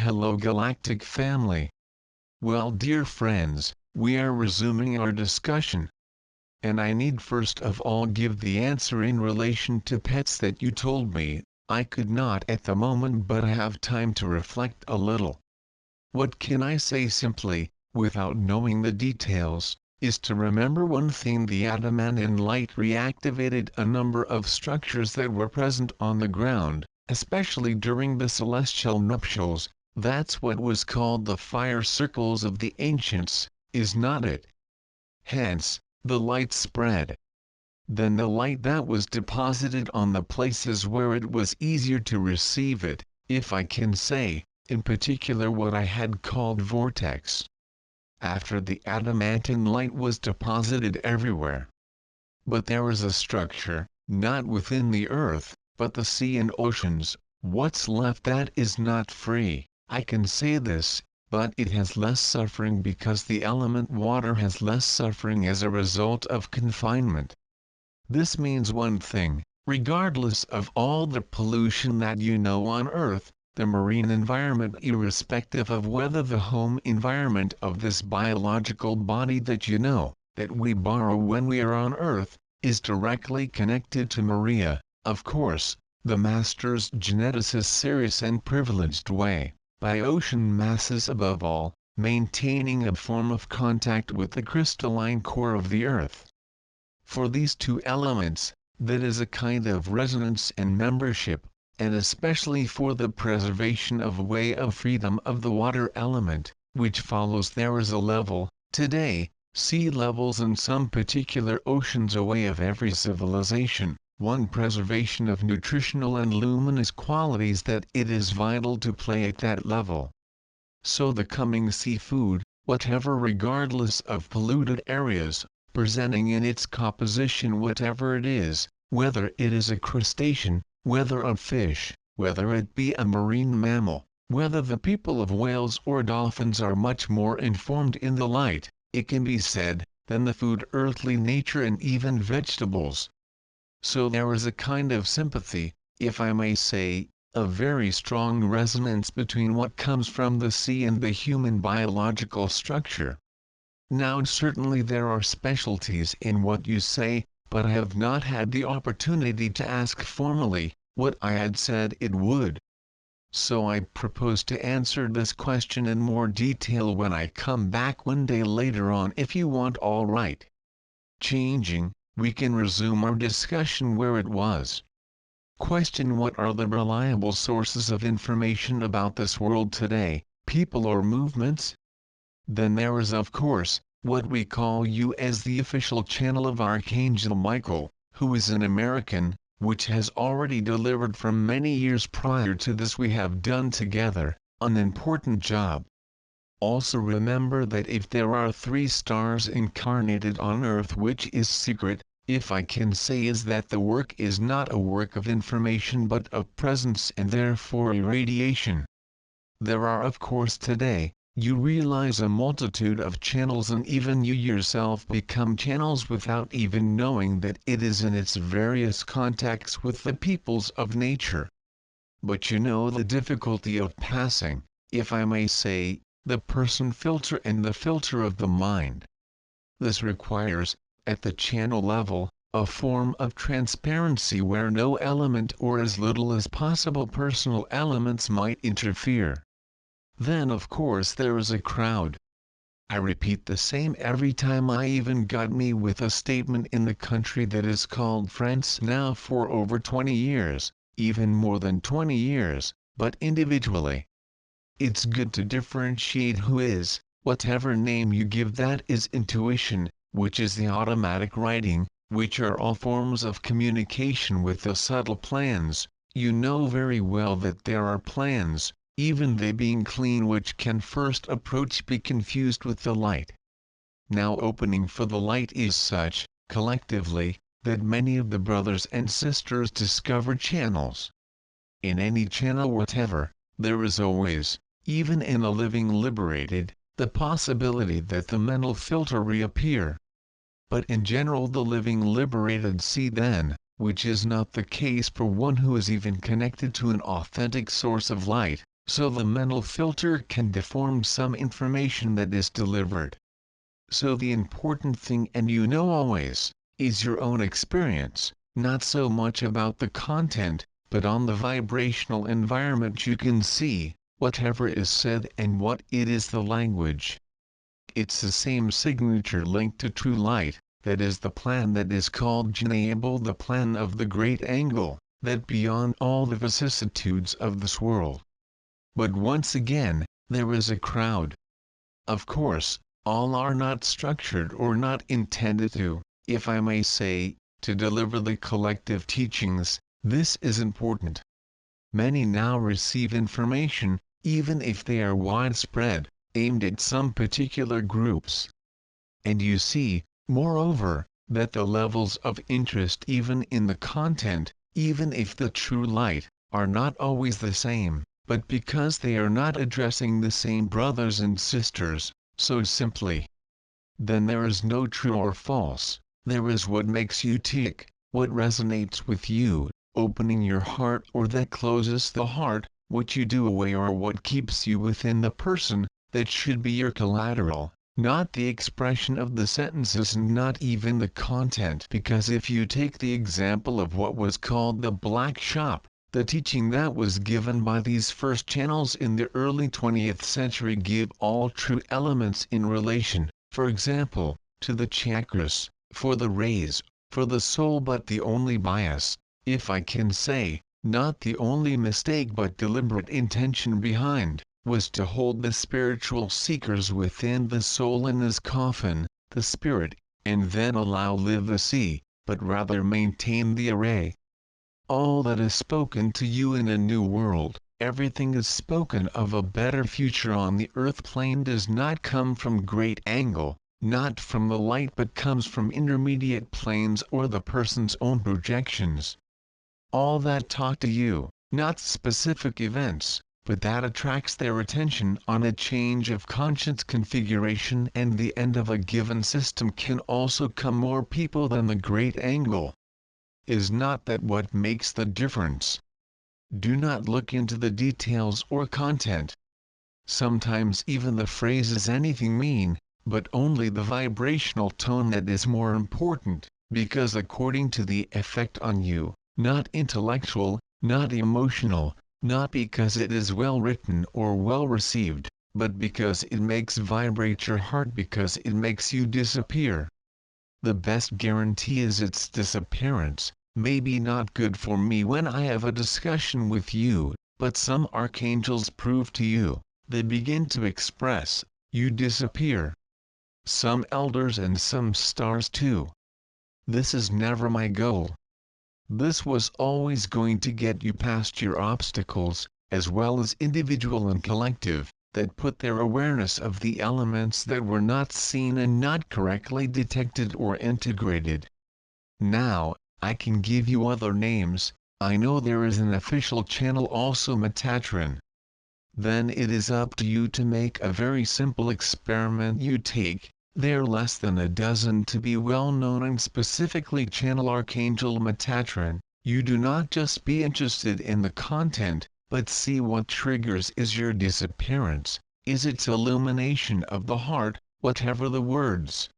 hello Galactic family. Well dear friends, we are resuming our discussion. And I need first of all give the answer in relation to pets that you told me. I could not at the moment, but I have time to reflect a little. What can I say simply, without knowing the details, is to remember one thing: the adamantine light reactivated a number of structures that were present on the ground, especially during the celestial nuptials. That's what was called the fire circles of the ancients, is not it? Hence, the light spread. Then the light that was deposited on the places where it was easier to receive it, if I can say, in particular what I had called vortex. After the adamantine light was deposited everywhere. But there is a structure, not within the earth, but the sea and oceans. What's left that is not free, I can say this, but it has less suffering because the element water has less suffering as a result of confinement. This means one thing: regardless of all the pollution that you know on Earth, the marine environment, irrespective of whether the home environment of this biological body that you know, that we borrow when we are on Earth, is directly connected to Maria, of course, the master's geneticist, serious and privileged way, by ocean masses above all, maintaining a form of contact with the crystalline core of the Earth. For these two elements, that is a kind of resonance and membership, and especially for the preservation of a way of freedom of the water element, which follows there is a level, today, sea levels in some particular oceans away of every civilization, one preservation of nutritional and luminous qualities that it is vital to play at that level. So the coming seafood, whatever regardless of polluted areas, presenting in its composition whatever it is, whether it is a crustacean, whether a fish, whether it be a marine mammal, whether the people of whales or dolphins are much more informed in the light, it can be said, than the food earthly nature and even vegetables. So there is a kind of sympathy, if I may say, a very strong resonance between what comes from the sea and the human biological structure. Now certainly there are specialties in what you say, but I have not had the opportunity to ask formally what I had said it would. So I propose to answer this question in more detail when I come back one day later on, if you want. All right. Changing, we can resume our discussion where it was. Question: what are the reliable sources of information about this world today, people or movements? Then there is of course, what we call you as the official channel of Archangel Michael, who is an American, which has already delivered from many years prior to this. We have done together, an important job. Also remember that if there are 3 stars incarnated on Earth, which is secret, if I can say, is that the work is not a work of information but of presence and therefore irradiation. There are of course today, you realize, a multitude of channels, and even you yourself become channels without even knowing that it is in its various contacts with the peoples of nature. But you know the difficulty of passing, if I may say, the person filter and the filter of the mind. This requires, at the channel level, a form of transparency where no element or as little as possible personal elements might interfere. Then of course there is a crowd. I repeat the same every time. I even got me with a statement in the country that is called France now for over 20 years, even more than 20 years, but individually. It's good to differentiate who is, whatever name you give that is intuition, which is the automatic writing, which are all forms of communication with the subtle plans. You know very well that there are plans, even they being clean, which can first approach be confused with the light. Now opening for the light is such, collectively, that many of the brothers and sisters discover channels. In any channel whatever, there is always, even in a living liberated, the possibility that the mental filter reappear. But in general the living liberated see then, which is not the case for one who is even connected to an authentic source of light, so the mental filter can deform some information that is delivered. So the important thing, and you know always, is your own experience, not so much about the content, but on the vibrational environment you can see, whatever is said and what it is the language. It's the same signature linked to true light, that is the plan that is called GAIA, the plan of the great angle, that beyond all the vicissitudes of this world. But once again, there is a crowd. Of course, all are not structured or not intended to, if I may say, to deliver the collective teachings. This is important. Many now receive information, even if they are widespread, aimed at some particular groups. And you see, moreover, that the levels of interest even in the content, even if the true light, are not always the same, but because they are not addressing the same brothers and sisters, so simply. Then there is no true or false, there is what makes you tick, what resonates with you, opening your heart or that closes the heart, what you do away or what keeps you within the person, that should be your collateral, not the expression of the sentences and not even the content. Because if you take the example of what was called the black shop, the teaching that was given by these first channels in the early 20th century give all true elements in relation, for example, to the chakras, for the rays, for the soul, but the only bias, if I can say, not the only mistake but deliberate intention behind, was to hold the spiritual seekers within the soul in his coffin, the spirit, and then allow live the sea, but rather maintain the array. All that is spoken to you in a new world, everything is spoken of a better future on the earth plane does not come from great angle, not from the light, but comes from intermediate planes or the person's own projections. All that talk to you, not specific events, but that attracts their attention on a change of conscience configuration and the end of a given system can also come more people than the great angle. Is not that what makes the difference? Do not look into the details or content. Sometimes even the phrases anything mean, but only the vibrational tone that is more important, because according to the effect on you, not intellectual, not emotional, not because it is well written or well received, but because it makes vibrate your heart, because it makes you disappear. The best guarantee is its disappearance. Maybe not good for me when I have a discussion with you, but some archangels prove to you, they begin to express, you disappear. Some elders and some stars too. This is never my goal. This was always going to get you past your obstacles, as well as individual and collective, that put their awareness of the elements that were not seen and not correctly detected or integrated. Now, I can give you other names. I know there is an official channel also, METATRON. Then it is up to you to make a very simple experiment. You take, there less than a dozen to be well known and specifically channel Archangel METATRON. You do not just be interested in the content, but see what triggers is your disappearance, is its illumination of the heart, whatever the words.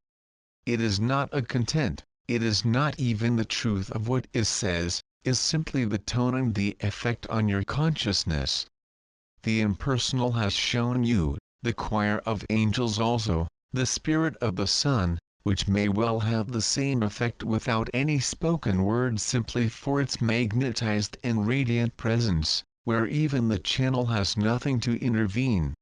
It is not a content, it is not even the truth of what is says, is simply the tone and the effect on your consciousness. The impersonal has shown you, the choir of angels also, the spirit of the sun, which may well have the same effect without any spoken words, simply for its magnetized and radiant presence, where even the channel has nothing to intervene.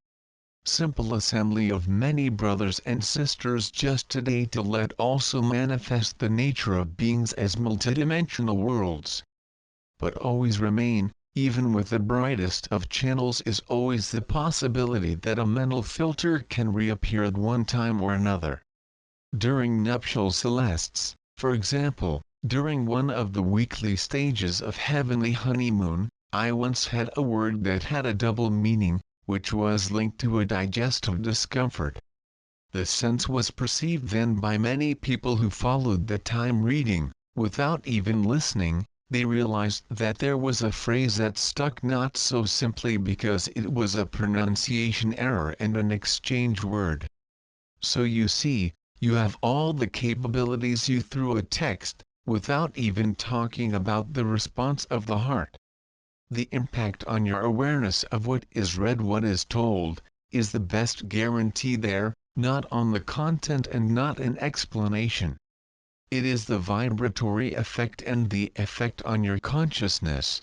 Simple assembly of many brothers and sisters just today to let also manifest the nature of beings as multidimensional worlds. But always remain, even with the brightest of channels, is always the possibility that a mental filter can reappear at one time or another. During nuptial celestes, for example, during one of the weekly stages of heavenly honeymoon, I once had a word that had a double meaning, which was linked to a digestive discomfort. The sense was perceived then by many people who followed the time reading, without even listening, they realized that there was a phrase that stuck not so simply because it was a pronunciation error and an exchange word. So you see, you have all the capabilities you through a text, without even talking about the response of the heart. The impact on your awareness of what is read, what is told, is the best guarantee there, not on the content and not an explanation. It is the vibratory effect and the effect on your consciousness.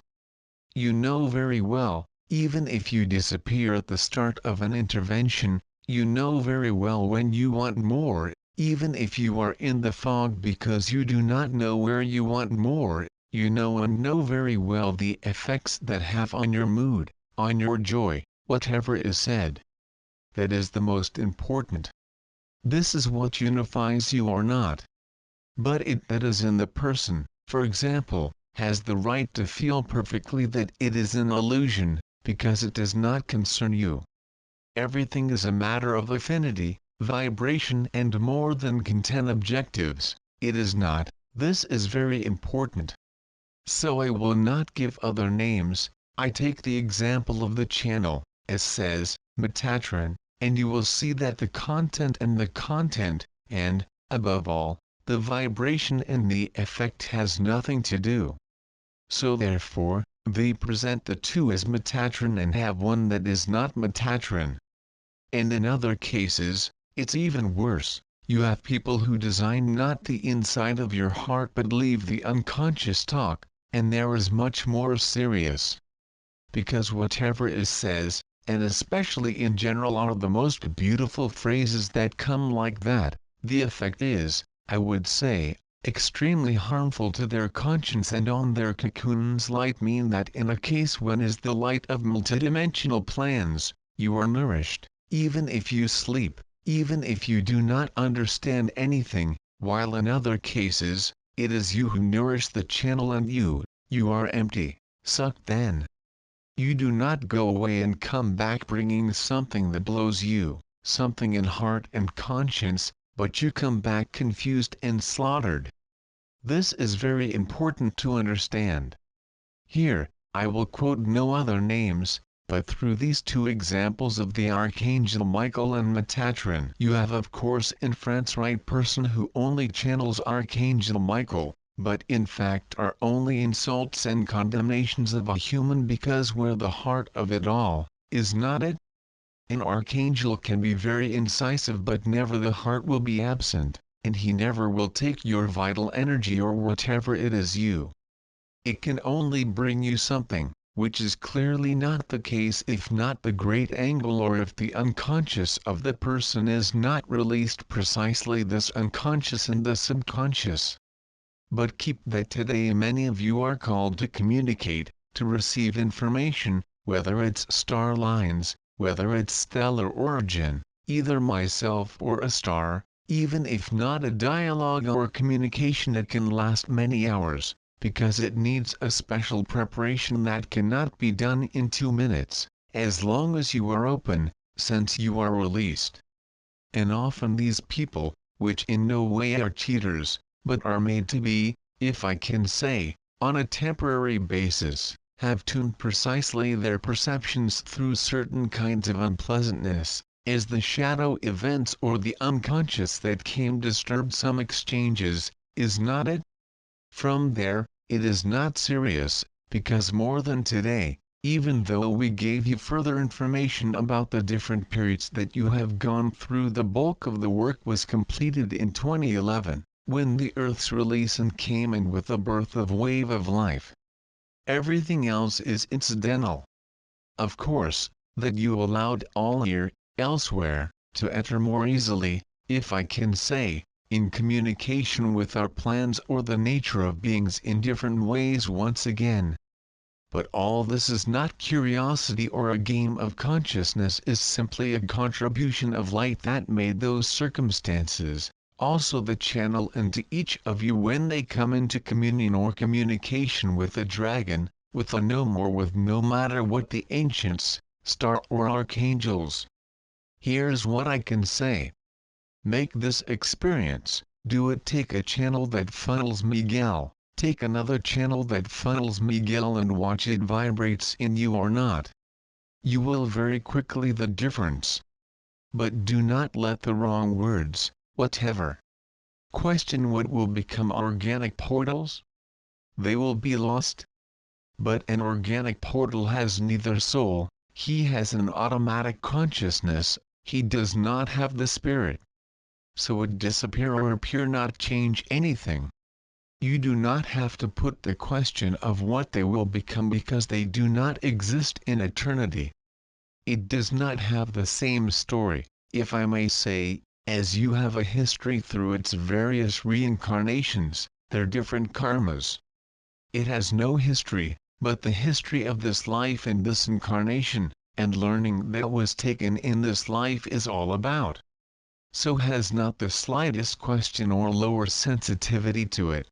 You know very well, even if you disappear at the start of an intervention, you know very well when you want more, even if you are in the fog because you do not know where you want more, you know very well the effects that have on your mood, on your joy, whatever is said. That is the most important. This is what unifies you or not. But it that is in the person, for example, has the right to feel perfectly that it is an illusion, because it does not concern you. Everything is a matter of affinity, vibration and more than content objectives. It is not. This is very important. So I will not give other names. I take the example of the channel, as says, METATRON, and you will see that the content, and, above all, the vibration and the effect has nothing to do. So therefore, they present the two as METATRON and have one that is not METATRON. And in other cases, it's even worse. You have people who design not the inside of your heart but leave the unconscious talk, and there is much more serious. Because whatever is says, and especially in general are the most beautiful phrases that come like that, the effect is, I would say, extremely harmful to their conscience and on their cocoons. Light mean that in a case when is the light of multidimensional plans, you are nourished, even if you sleep, even if you do not understand anything, while in other cases, it is you who nourish the channel and you are empty, sucked then. You do not go away and come back bringing something that blows you, something in heart and conscience, but you come back confused and slaughtered. This is very important to understand. Here, I will quote no other names, but through these two examples of the Archangel Michael and Metatron, you have of course in France right person who only channels Archangel Michael, but in fact are only insults and condemnations of a human, because where the heart of it all is not it. An archangel can be very incisive but never the heart will be absent, and he never will take your vital energy or whatever it is you. It can only bring you something, which is clearly not the case if not the great angle or if the unconscious of the person is not released, precisely this unconscious and the subconscious. But keep that today many of you are called to communicate, to receive information, whether it's star lines, whether it's stellar origin, either myself or a star, even if not a dialogue or communication that can last many hours, because it needs a special preparation that cannot be done in 2 minutes, as long as you are open, since you are released. And often these people, which in no way are cheaters, but are made to be, if I can say, on a temporary basis, have tuned precisely their perceptions through certain kinds of unpleasantness, as the shadow events or the unconscious that came disturbed some exchanges, is not it? From there, it is not serious, because more than today, even though we gave you further information about the different periods that you have gone through, the bulk of the work was completed in 2011, when the Earth's release and came in with the birth of wave of life. Everything else is incidental. Of course, that you allowed all here, elsewhere, to enter more easily, if I can say, in communication with our plans or the nature of beings in different ways once again. But all this is not curiosity or a game of consciousness, is simply a contribution of light that made those circumstances, also the channel into each of you when they come into communion or communication with a dragon, with a gnome or with no matter what the ancients, star or archangels. Here's what I can say. Make this experience, do it, take a channel that funnels Miguel, Take another channel that funnels Miguel and watch it vibrates in you or not. You will very quickly the difference. But do not let the wrong words, whatever. Question what will become organic portals? They will be lost. But an organic portal has neither soul, he has an automatic consciousness, he does not have the spirit. So it disappear or appear not change anything. You do not have to put the question of what they will become because they do not exist in eternity. It does not have the same story, if I may say, as you have a history through its various reincarnations, their different karmas. It has no history, but the history of this life and this incarnation, and learning that was taken in this life is all about. So has not the slightest question or lower sensitivity to it.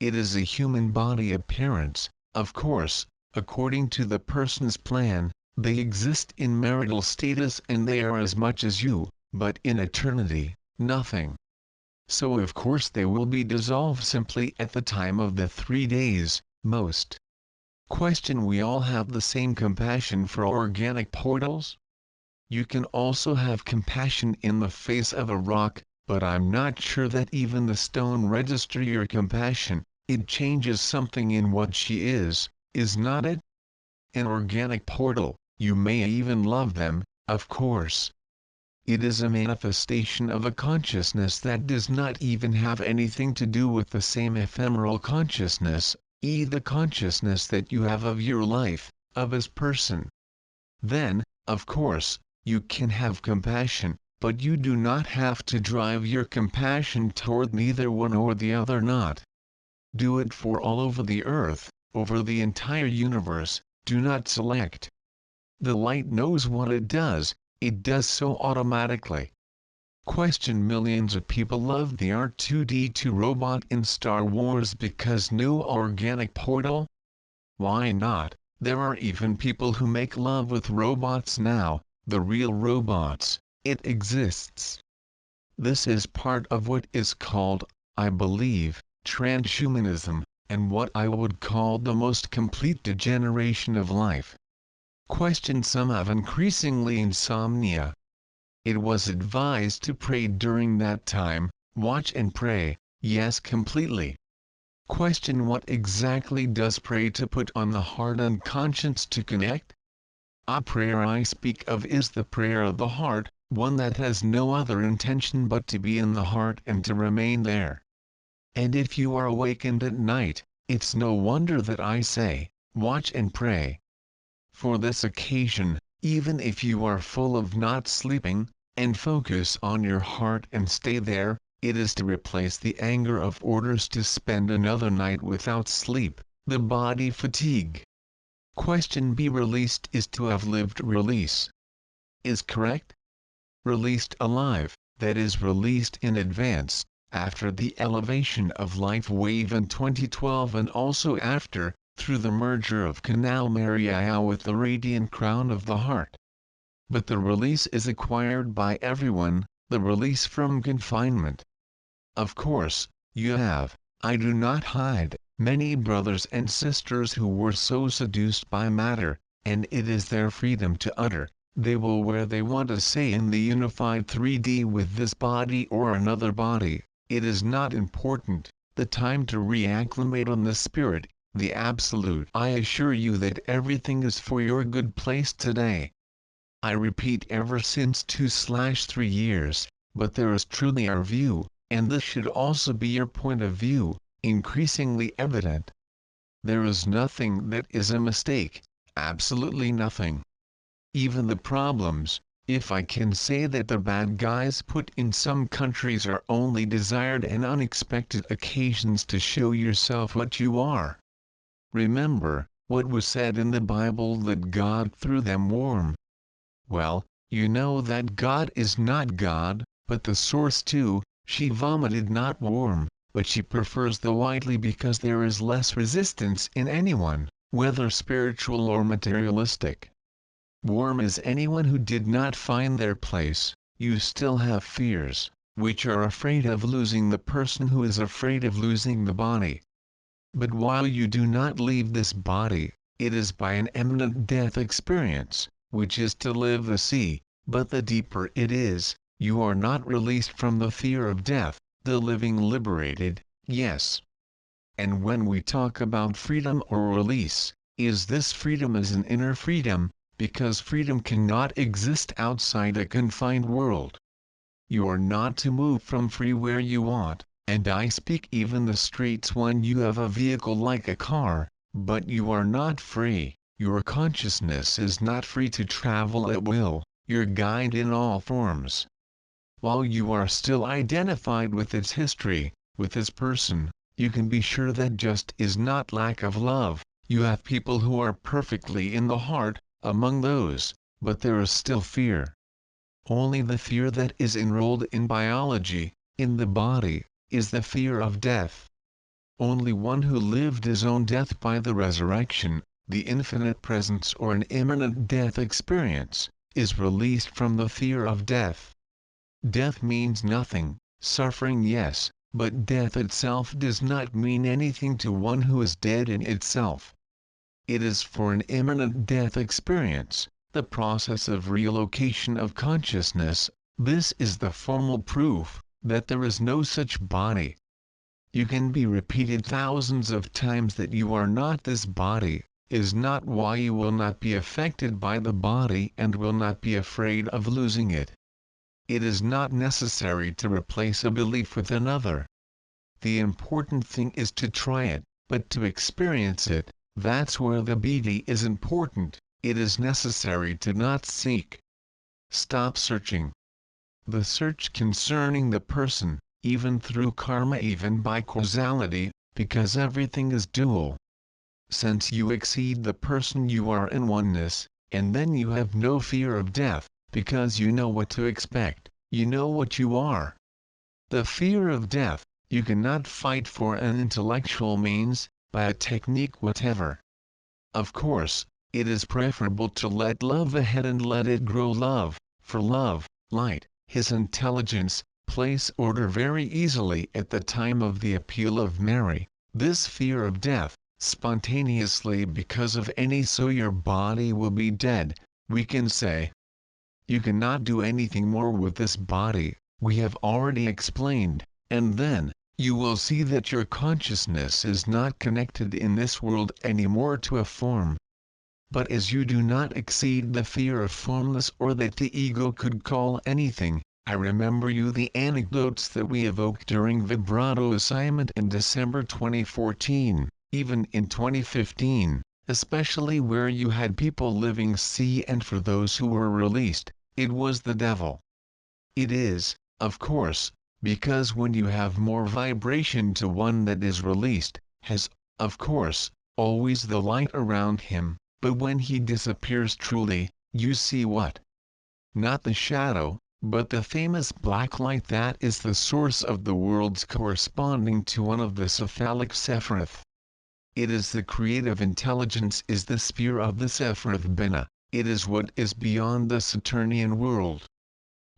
It is a human body appearance, of course, according to the person's plan, they exist in marital status and they are as much as you, but in eternity, nothing. So of course they will be dissolved simply at the time of the 3 days, most. Question we all have the same compassion for organic portals? You can also have compassion in the face of a rock, but I'm not sure that even the stone register your compassion, it changes something in what she is not it? An organic portal, you may even love them, of course. It is a manifestation of a consciousness that does not even have anything to do with the same ephemeral consciousness, the consciousness that you have of your life, of his person. Then, of course, you can have compassion, but you do not have to drive your compassion toward neither one or the other not. Do it for all over the earth, over the entire universe, do not select. The light knows what it does so automatically. Question millions of people love the R2-D2 robot in Star Wars because no organic portal? Why not? There are even people who make love with robots now, the real robots, it exists. This is part of what is called, I believe, transhumanism, and what I would call the most complete degeneration of life. Question some have increasingly insomnia. It was advised to pray during that time, watch and pray, yes completely. Question what exactly does pray to put on the heart and conscience to connect? A prayer I speak of is the prayer of the heart, one that has no other intention but to be in the heart and to remain there. And if you are awakened at night, it's no wonder that I say, watch and pray. For this occasion, even if you are full of not sleeping, and focus on your heart and stay there, it is to replace the anger of orders to spend another night without sleep, the body fatigue. Question be released is to have lived release. Is correct? Released alive, that is released in advance, after the elevation of life wave in 2012 and also after, through the merger of Canal Maria with the radiant crown of the heart. But the release is acquired by everyone, the release from confinement. Of course, you have, I do not hide, many brothers and sisters who were so seduced by matter, and it is their freedom to utter, they will where they want to say in the unified 3D with this body or another body, it is not important, the time to reacclimate on the spirit, the absolute. I assure you that everything is for your good place today. I repeat ever since 2/3 years, but there is truly our view, and this should also be your point of view, increasingly evident. There is nothing that is a mistake, absolutely nothing. Even the problems, if I can say that the bad guys put in some countries are only desired and unexpected occasions to show yourself what you are. Remember, what was said in the Bible that God threw them worm. Well, you know that God is not God, but the source too, she vomited not worm, but she prefers the widely because there is less resistance in anyone, whether spiritual or materialistic. Worm is anyone who did not find their place. You still have fears, which are afraid of losing the person who is afraid of losing the body. But while you do not leave this body, it is by an imminent death experience, which is to live the sea, but the deeper it is, you are not released from the fear of death, the living liberated, yes. And when we talk about freedom or release, is this freedom as an inner freedom, because freedom cannot exist outside a confined world. You are not to move from free where you want, and I speak even the streets when you have a vehicle like a car, but you are not free, your consciousness is not free to travel at will, your guide in all forms. While you are still identified with its history, with its person, you can be sure that just is not lack of love, you have people who are perfectly in the heart, among those, but there is still fear. Only the fear that is enrolled in biology, in the body, is the fear of death. Only one who lived his own death by the resurrection, the infinite presence or an imminent death experience, is released from the fear of death. Death means nothing, suffering yes, but death itself does not mean anything to one who is dead in itself. It is for an imminent death experience, the process of relocation of consciousness. This is the formal proof that there is no such body. You can be repeated thousands of times that you are not this body, is not why you will not be affected by the body and will not be afraid of losing it. It is not necessary to replace a belief with another. The important thing is to try it, but to experience it, that's where the beauty is important. It is necessary to not seek. Stop searching. The search concerning the person, even through karma, even by causality, because everything is dual. Since you exceed the person, you are in oneness, and then you have no fear of death, because you know what to expect, you know what you are. The fear of death, you cannot fight for an intellectual means, by a technique whatever. Of course, it is preferable to let love ahead and let it grow love, for love, light, his intelligence, place order very easily at the time of the appeal of Mary, this fear of death, spontaneously because of any so your body will be dead, we can say. You cannot do anything more with this body, we have already explained, and then, you will see that your consciousness is not connected in this world anymore to a form. But as you do not exceed the fear of formless or that the ego could call anything, I remember you the anecdotes that we evoked during Vibrato assignment in December 2014, even in 2015, especially where you had people living see, and for those who were released, it was the devil. It is, of course, because when you have more vibration to one that is released, has, of course, always the light around him, but when he disappears truly, you see what? Not the shadow, but the famous black light that is the source of the worlds corresponding to one of the cephalic Sephiroth. It is the creative intelligence, is the sphere of the Sephiroth Binah, it is what is beyond the Saturnian world.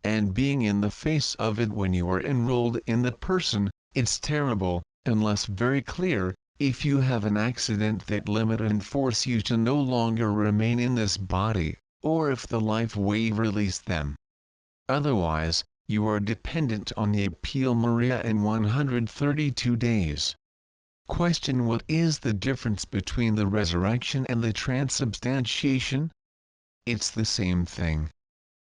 And being in the face of it when you are enrolled in the person, it's terrible, unless very clear, if you have an accident that limit and force you to no longer remain in this body, or if the life wave release them. Otherwise, you are dependent on the appeal Maria in 132 days. Question: what is the difference between the resurrection and the transubstantiation? It's the same thing.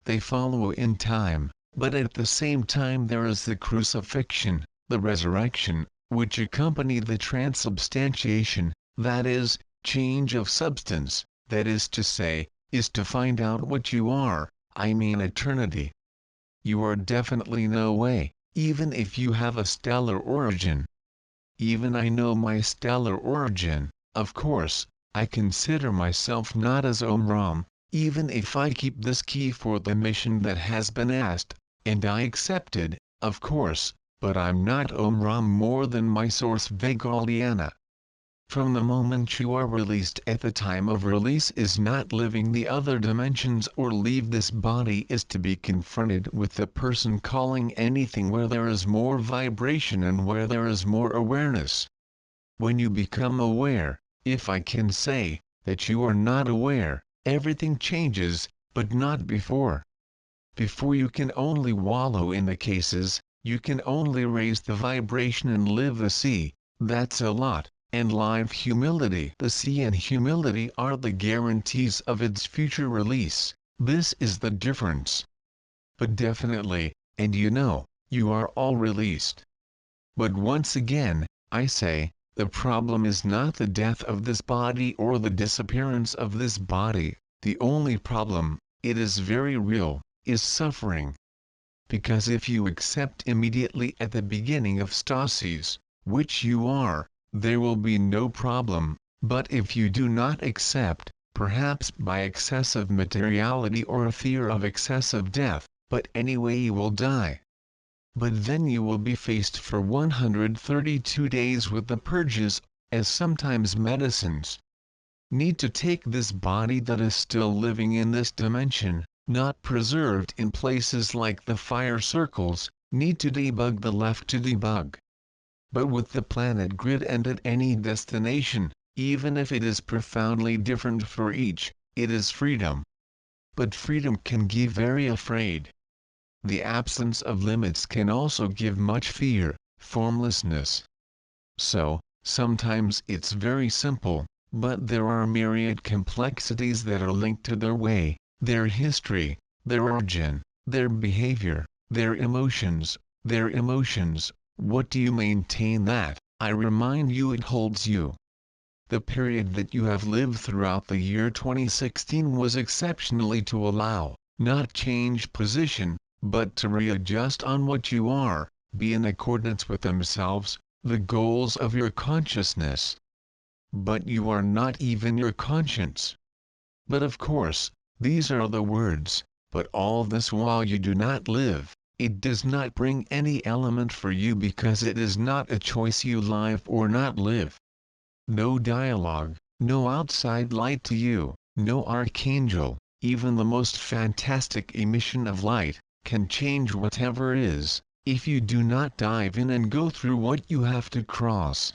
They follow in time, but at the same time there is the crucifixion, the resurrection, which accompany the transubstantiation, that is, change of substance, that is to say, is to find out what you are, I mean eternity. You are definitely no way, even if you have a stellar origin. Even I know my stellar origin, of course, I consider myself not as Om Ram, even if I keep this key for the mission that has been asked, and I accepted, of course, but I'm not Om Ram more than my source Vegaliana. From the moment you are released, at the time of release is not living the other dimensions or leave this body, is to be confronted with the person calling anything where there is more vibration and where there is more awareness. When you become aware, if I can say, that you are not aware, everything changes, but not before. Before you can only wallow in the cases, you can only raise the vibration and live the sea, that's a lot, and live humility. The sea and humility are the guarantees of its future release, this is the difference. But definitely, and you are all released. But once again, I say, the problem is not the death of this body or the disappearance of this body, the only problem, it is very real, is suffering. Because if you accept immediately at the beginning of stasis, which you are, there will be no problem, but if you do not accept, perhaps by excessive materiality or a fear of excessive death, but anyway you will die. But then you will be faced for 132 days with the purges, as sometimes medicines need to take this body that is still living in this dimension, not preserved in places like the fire circles, need to debug the left to debug. But with the planet grid and at any destination, even if it is profoundly different for each, it is freedom. But freedom can give very afraid. The absence of limits can also give much fear, formlessness. So, sometimes it's very simple, but there are myriad complexities that are linked to their way, their history, their origin, their behavior, their emotions. What do you maintain that? I remind you it holds you. The period that you have lived throughout the year 2016 was exceptionally to allow, not change position, but to readjust on what you are, be in accordance with themselves, the goals of your consciousness. But you are not even your conscience. But of course, these are the words, but all this while you do not live, it does not bring any element for you because it is not a choice you live or not live. No dialogue, no outside light to you, no archangel, even the most fantastic emission of light, can change whatever is, if you do not dive in and go through what you have to cross.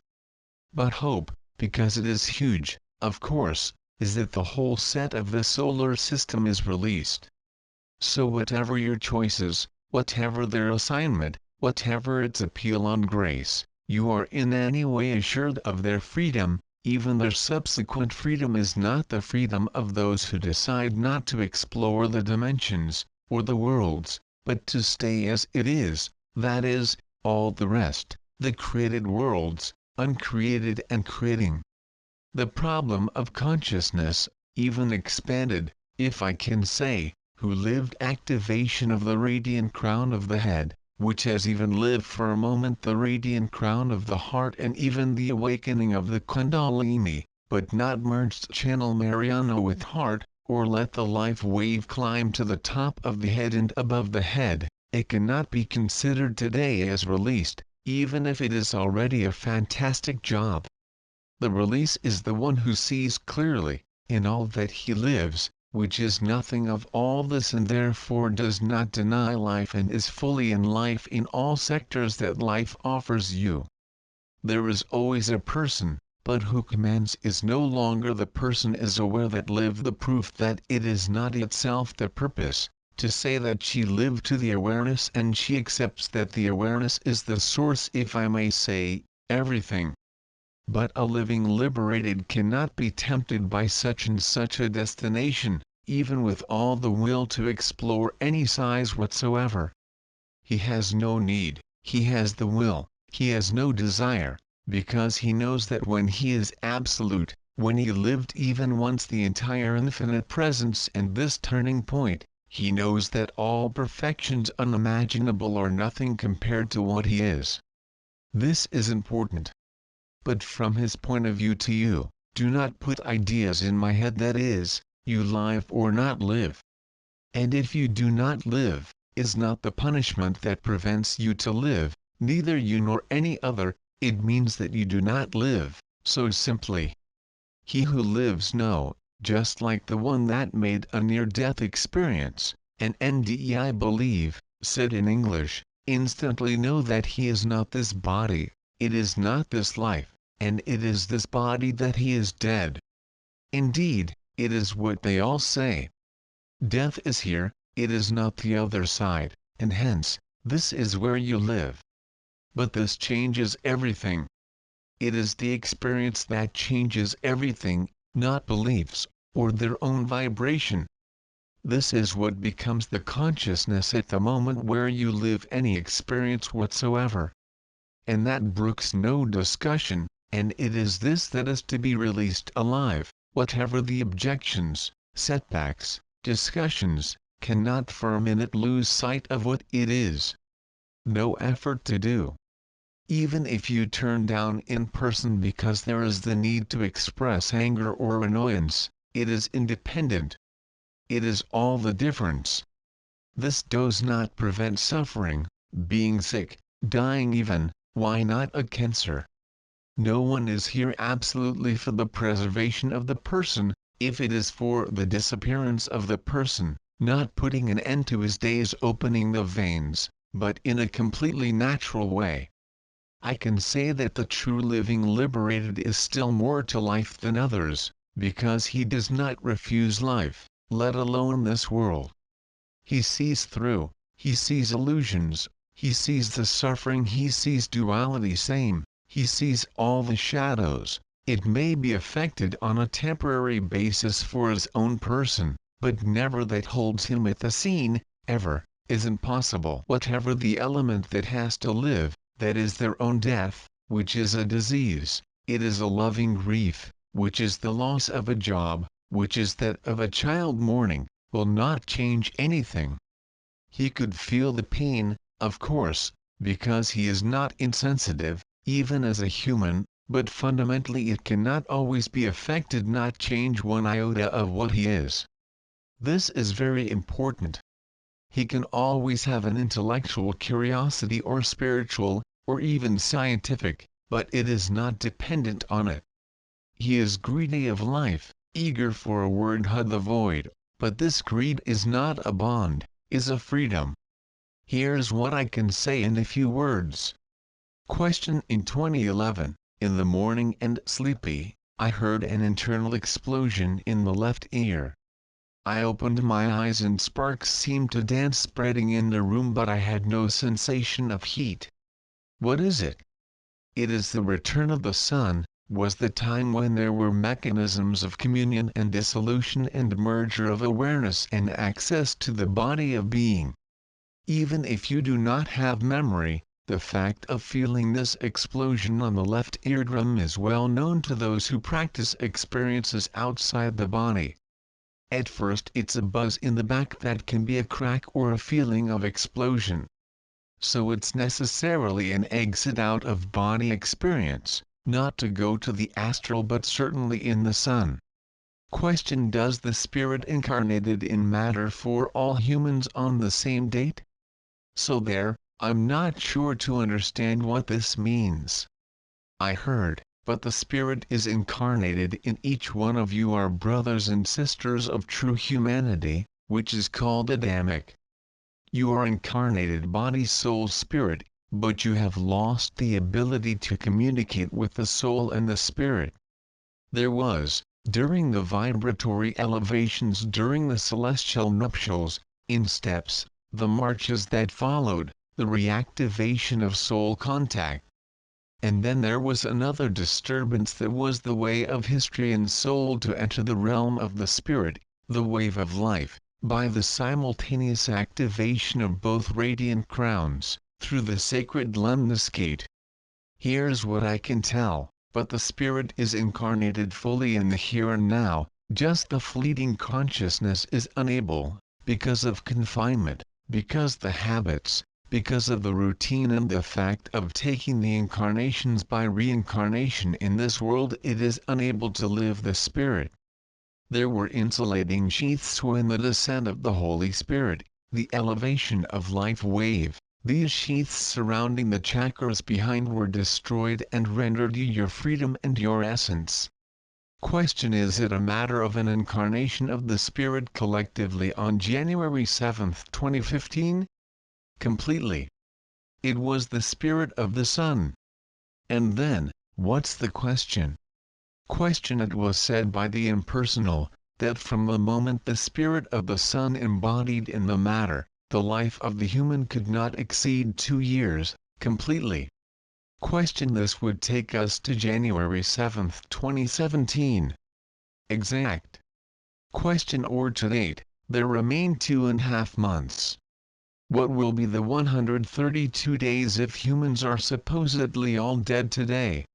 But hope, because it is huge, of course, is that the whole set of the solar system is released. So whatever your choices, whatever their assignment, whatever its appeal on grace, you are in any way assured of their freedom, even their subsequent freedom is not the freedom of those who decide not to explore the dimensions, or the worlds, but to stay as it is, that is, all the rest, the created worlds, uncreated and creating. The problem of consciousness, even expanded, if I can say, who lived activation of the radiant crown of the head, which has even lived for a moment the radiant crown of the heart and even the awakening of the Kundalini, but not merged channel Mariana with heart, or let the life wave climb to the top of the head and above the head, it cannot be considered today as released, even if it is already a fantastic job. The release is the one who sees clearly, in all that he lives, which is nothing of all this and therefore does not deny life and is fully in life in all sectors that life offers you. There is always a person, but who commands is no longer the person is aware that lived the proof that it is not itself the purpose, to say that she lived to the awareness and she accepts that the awareness is the source if I may say, everything. But a living liberated cannot be tempted by such and such a destination, even with all the will to explore any size whatsoever. He has no need, he has the will, he has no desire, because he knows that when he is absolute, when he lived even once the entire infinite presence and this turning point, he knows that all perfections unimaginable are nothing compared to what he is. This is important. But from his point of view to you, do not put ideas in my head that is, you live or not live. And if you do not live, is not the punishment that prevents you to live, neither you nor any other, it means that you do not live, so simply. He who lives know, just like the one that made a near-death experience, and NDE I believe, said in English, instantly know that he is not this body, it is not this life, and it is this body that he is dead. Indeed, it is what they all say. Death is here, it is not the other side, and hence, this is where you live. But this changes everything. It is the experience that changes everything, not beliefs, or their own vibration. This is what becomes the consciousness at the moment where you live any experience whatsoever. And that brooks no discussion, and it is this that is to be released alive, whatever the objections, setbacks, discussions, cannot for a minute lose sight of what it is. No effort to do. Even if you turn down in person because there is the need to express anger or annoyance, it is independent. It is all the difference. This does not prevent suffering, being sick, dying even, why not a cancer? No one is here absolutely for the preservation of the person, if it is for the disappearance of the person, not putting an end to his days opening the veins, but in a completely natural way. I can say that the true living liberated is still more to life than others, because he does not refuse life, let alone this world. He sees through, he sees illusions, he sees the suffering, he sees duality same, he sees all the shadows. It may be affected on a temporary basis for his own person, but never that holds him at the scene, ever, isn't possible. Whatever the element that has to live, that is their own death, which is a disease, it is a loving grief, which is the loss of a job, which is that of a child mourning, will not change anything. He could feel the pain, of course, because he is not insensitive, even as a human, but fundamentally it cannot always be affected, not change one iota of what he is. This is very important. He can always have an intellectual curiosity or spiritual, or even scientific, but it is not dependent on it. He is greedy of life, eager for a word hug the void, but this greed is not a bond, is a freedom. Here's what I can say in a few words. Question: in 2011, in the morning and sleepy, I heard an internal explosion in the left ear. I opened my eyes and sparks seemed to dance spreading in the room, but I had no sensation of heat. What is it? It is the return of the sun, was the time when there were mechanisms of communion and dissolution and merger of awareness and access to the body of being. Even if you do not have memory, the fact of feeling this explosion on the left eardrum is well known to those who practice experiences outside the body. At first it's a buzz in the back that can be a crack or a feeling of explosion. So it's necessarily an exit out of body experience, not to go to the astral but certainly in the sun. Question: does the spirit incarnated in matter for all humans on the same date? So there, I'm not sure to understand what this means. I heard, but the spirit is incarnated in each one of you are brothers and sisters of true humanity, which is called Adamic. You are incarnated body soul spirit, but you have lost the ability to communicate with the soul and the spirit. There was, during the vibratory elevations during the celestial nuptials, in steps, the marches that followed, the reactivation of soul contact. And then there was another disturbance that was the way of history and soul to enter the realm of the spirit, the wave of life, by the simultaneous activation of both radiant crowns, through the sacred lemniscate. Here's what I can tell, but the spirit is incarnated fully in the here and now, just the fleeting consciousness is unable, because of confinement, because the habits, because of the routine and the fact of taking the incarnations by reincarnation in this world, it is unable to live the spirit. There were insulating sheaths when the descent of the Holy Spirit, the elevation of life wave, these sheaths surrounding the chakras behind were destroyed and rendered you your freedom and your essence. Question: is it a matter of an incarnation of the spirit collectively on January 7, 2015? Completely. It was the spirit of the sun. And then, What's the question? Question. It was said by the impersonal, that from the moment the spirit of the Son embodied in the matter, the life of the human could not exceed 2 years, completely. Question. This would take us to January 7, 2017. Exact. Question. Or to date, there remain 2.5 months. What will be the 132 days if humans are supposedly all dead today?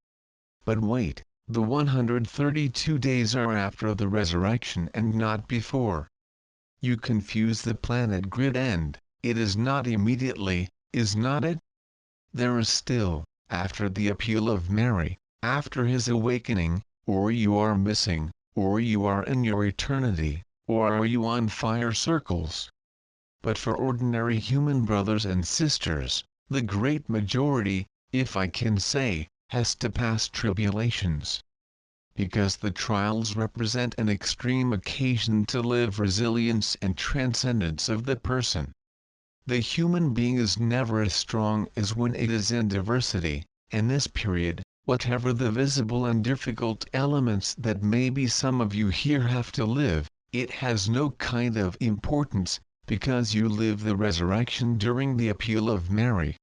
But wait, the 132 days are after the resurrection and not before. You confuse the planet grid and, it is not immediately, is not it? There is still, after the appeal of Mary, after his awakening, or you are missing, or you are in your eternity, or are you on fire circles? But for ordinary human brothers and sisters, the great majority, if I can say, has to pass tribulations. Because the trials represent an extreme occasion to live resilience and transcendence of the person. The human being is never as strong as when it is in diversity, and this period, whatever the visible and difficult elements that maybe some of you here have to live, it has no kind of importance, because you live the resurrection during the appeal of Mary.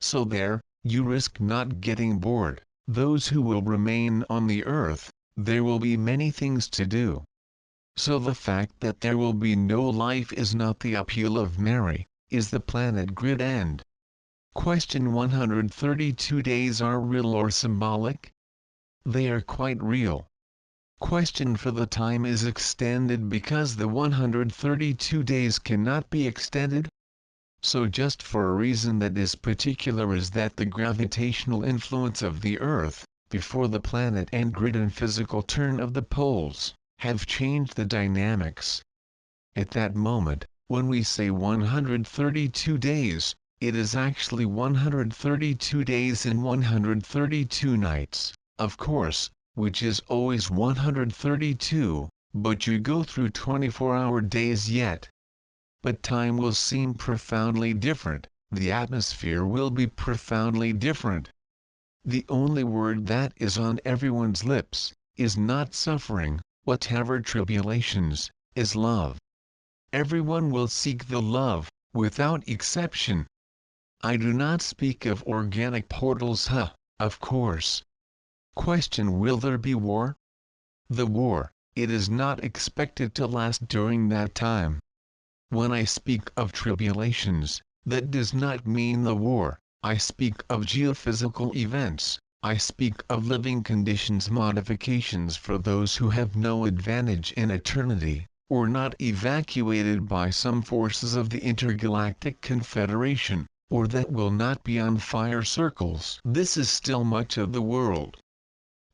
So there, you risk not getting bored. Those who will remain on the earth, there will be many things to do. So the fact that there will be no life is not the appeal of Mary, is the planet grid and. Question. 132 days are real or symbolic? They are quite real. Question. For the time is extended because the 132 days cannot be extended? So just for a reason that is particular is that the gravitational influence of the Earth, before the planet and grid and physical turn of the poles, have changed the dynamics. At that moment, when we say 132 days, it is actually 132 days and 132 nights, of course, which is always 132, but you go through 24-hour days yet. But time will seem profoundly different, the atmosphere will be profoundly different. The only word that is on everyone's lips, is not suffering, whatever tribulations, is love. Everyone will seek the love, without exception. I do not speak of organic portals, of course. Question. Will there be war? The war, it is not expected to last during that time. When I speak of tribulations, that does not mean the war. I speak of geophysical events, I speak of living conditions modifications for those who have no advantage in eternity, or not evacuated by some forces of the Intergalactic Confederation, or that will not be on fire circles. This is still much of the world.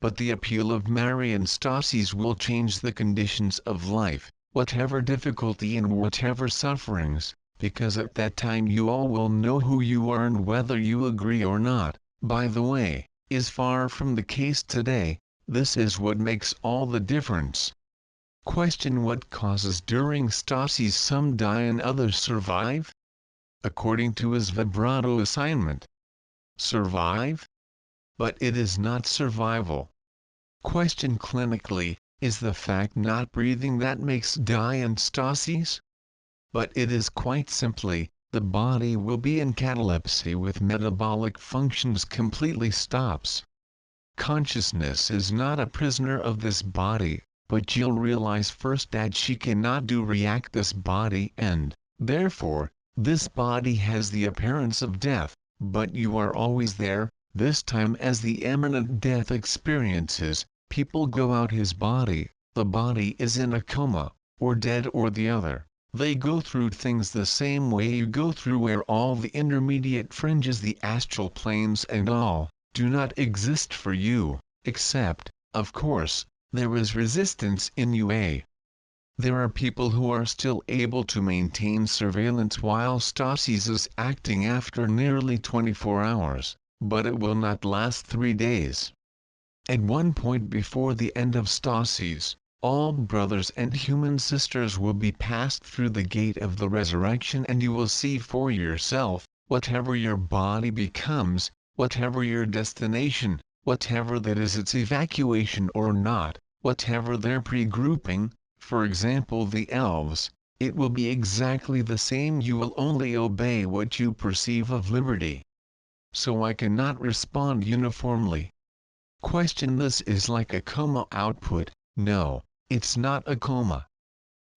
But the appeal of Mary and Stasis will change the conditions of life, whatever difficulty and whatever sufferings, because at that time you all will know who you are and whether you agree or not, by the way, is far from the case today. This is what makes all the difference. Question. What causes during Stasis some die and others survive? According to his vibrato assignment. Survive? But it is not survival. Question. Clinically, is the fact not breathing that makes die and Stasis? But it is quite simply, the body will be in catalepsy with metabolic functions completely stops. Consciousness is not a prisoner of this body, but you'll realize first that she cannot react this body and, therefore, this body has the appearance of death, but you are always there, this time as the imminent death experiences, people go out his body, the body is in a coma, or dead or the other. They go through things the same way you go through where all the intermediate fringes, the astral planes and all, do not exist for you, except, of course, there is resistance in UA. There are people who are still able to maintain surveillance while Stasis is acting after nearly 24 hours, but it will not last 3 days. At one point before the end of Stasis, all brothers and human sisters will be passed through the gate of the resurrection and you will see for yourself, whatever your body becomes, whatever your destination, whatever that is its evacuation or not, whatever their pre-grouping, for example the elves, it will be exactly the same. You will only obey what you perceive of liberty. So I cannot respond uniformly. Question: this is like a coma output. No, it's not a coma.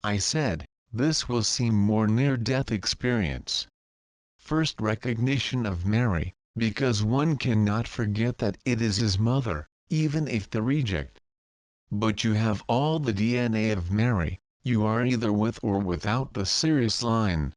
I said, this will seem more near-death experience. First, recognition of Mary, because one cannot forget that it is his mother, even if the reject. But you have all the DNA of Mary, you are either with or without the Sirius line.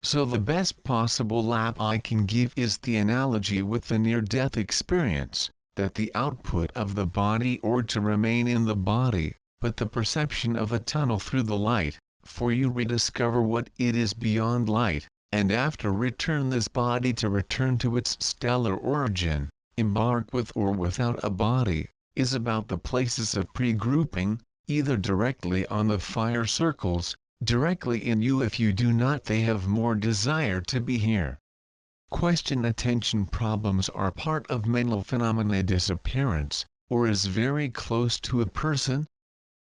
So the best possible lap I can give is the analogy with the near-death experience, that the output of the body or to remain in the body, but the perception of a tunnel through the light, for you rediscover what it is beyond light, and after return this body to return to its stellar origin, embark with or without a body, is about the places of pre-grouping, either directly on the fire circles, directly in you. If you do not, they have more desire to be here. Question: attention problems are part of mental phenomena disappearance, or is very close to a person?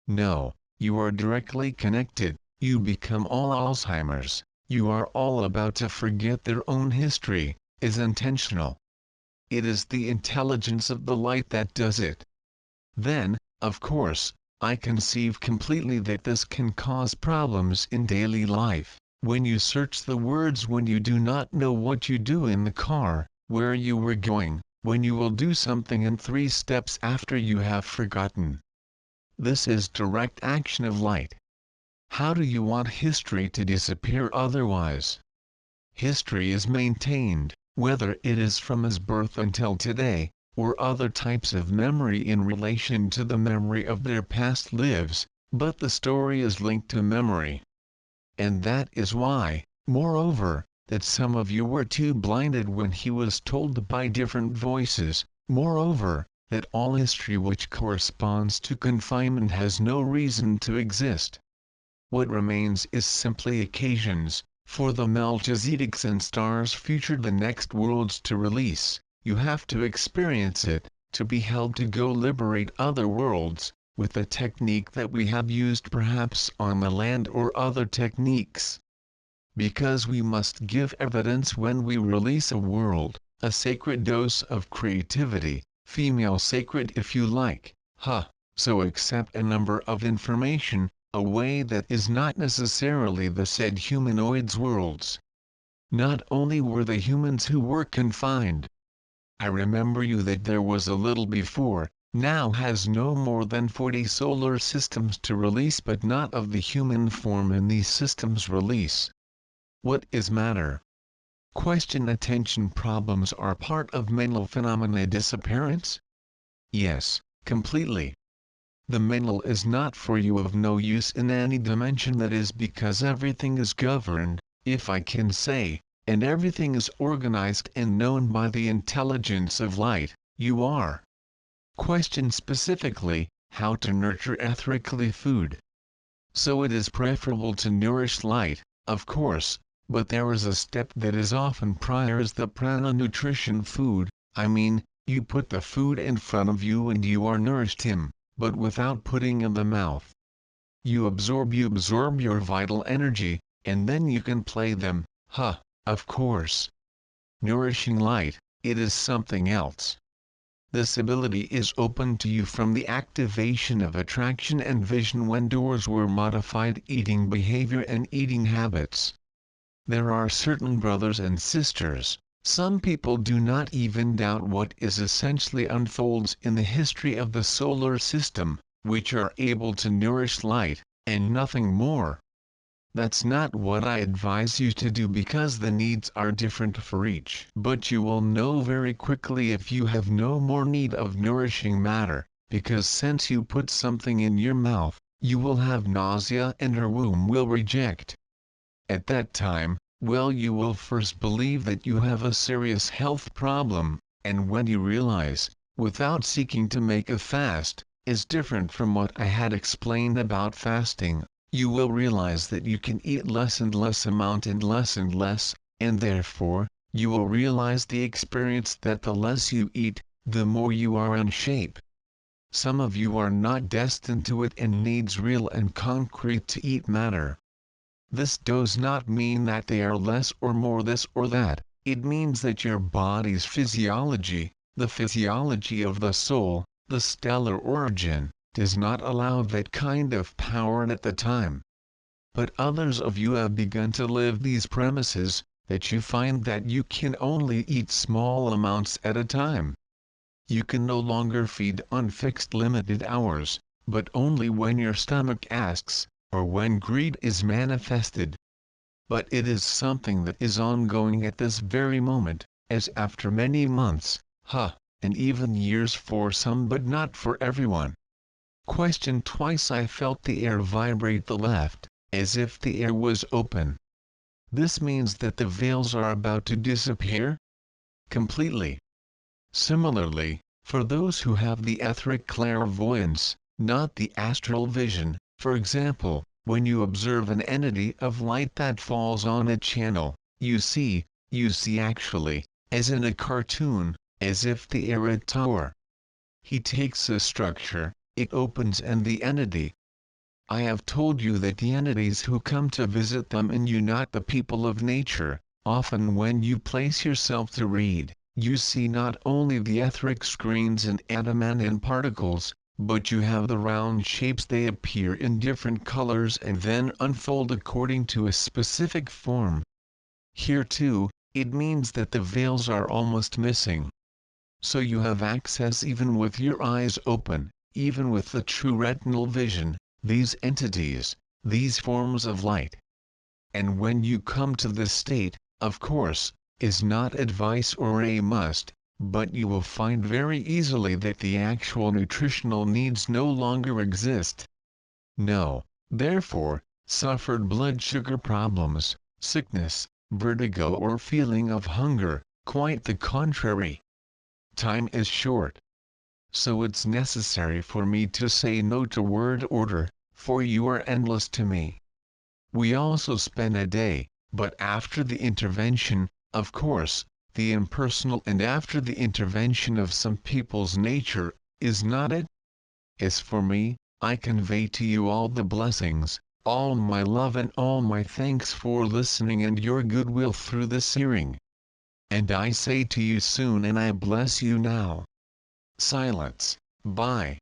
No, you are directly connected. You become all Alzheimer's, you are all about to forget their own history, is intentional. It is the intelligence of the light that does it. Then, of course, I conceive completely that this can cause problems in daily life, when you search the words, when you do not know what you do in the car, where you were going, when you will do something in 3 steps after you have forgotten. This is direct action of light. How do you want history to disappear otherwise? History is maintained, whether it is from his birth until today, or other types of memory in relation to the memory of their past lives, but the story is linked to memory. And that is why, moreover, that some of you were too blinded when he was told by different voices, moreover, that all history which corresponds to confinement has no reason to exist. What remains is simply occasions, for the Melchizedeks and stars future the next worlds to release. You have to experience it, to be held to go liberate other worlds, with the technique that we have used perhaps on the land or other techniques. Because we must give evidence when we release a world, a sacred dose of creativity, female sacred if you like, so accept a number of information, a way that is not necessarily the said humanoids worlds. Not only were the humans who were confined. I remember you that there was a little before, now has no more than 40 solar systems to release, but not of the human form in these systems release. What is matter? Question: attention problems are part of mental phenomena disappearance? Yes, completely. The mental is not for you of no use in any dimension. That is because everything is governed, if I can say, and everything is organized and known by the intelligence of light. You are. Question specifically, how to nurture ethically food. So it is preferable to nourish light, of course, but there is a step that is often prior, is the prana nutrition food. I mean, you put the food in front of you and you are nourished him, but without putting in the mouth. You absorb your vital energy, and then you can play them, of course. Nourishing light, it is something else. This ability is open to you from the activation of attraction and vision when doors were modified eating behavior and eating habits. There are certain brothers and sisters, some people do not even doubt what is essentially unfolds in the history of the solar system, which are able to nourish light, and nothing more. That's not what I advise you to do because the needs are different for each. But you will know very quickly if you have no more need of nourishing matter, because since you put something in your mouth, you will have nausea and your womb will reject. At that time, well, you will first believe that you have a serious health problem, and when you realize, without seeking to make a fast, is different from what I had explained about fasting, you will realize that you can eat less and less amount and less, and therefore, you will realize the experience that the less you eat, the more you are in shape. Some of you are not destined to it and needs real and concrete to eat matter. This does not mean that they are less or more this or that, it means that your body's physiology, the physiology of the soul, the stellar origin, does not allow that kind of power at the time. But others of you have begun to live these premises, that you find that you can only eat small amounts at a time. You can no longer feed on fixed limited hours, but only when your stomach asks, or when greed is manifested. But it is something that is ongoing at this very moment, as after many months, and even years for some but not for everyone. Question twice I felt the air vibrate the left, as if the air was open. This means that the veils are about to disappear? Completely. Similarly, for those who have the etheric clairvoyance, not the astral vision, for example, when you observe an entity of light that falls on a channel, you see actually, as in a cartoon, as if the air at tower. He takes a structure, it opens and the entity. I have told you that the entities who come to visit them and you not the people of nature, often when you place yourself to read, you see not only the etheric screens and adamantine particles, but you have the round shapes. They appear in different colors and then unfold according to a specific form. Here too, it means that the veils are almost missing. So you have access even with your eyes open, even with the true retinal vision, these entities, these forms of light. And when you come to this state, of course, is not advice or a must, but you will find very easily that the actual nutritional needs no longer exist. No, therefore, suffered blood sugar problems, sickness, vertigo or feeling of hunger, quite the contrary. Time is short. So it's necessary for me to say no to word order, for you are endless to me. We also spend a day, but after the intervention, of course, the impersonal and after the intervention of some people's nature, is not it? As for me, I convey to you all the blessings, all my love and all my thanks for listening and your goodwill through this hearing. And I say to you soon and I bless you now. Silence. Bye.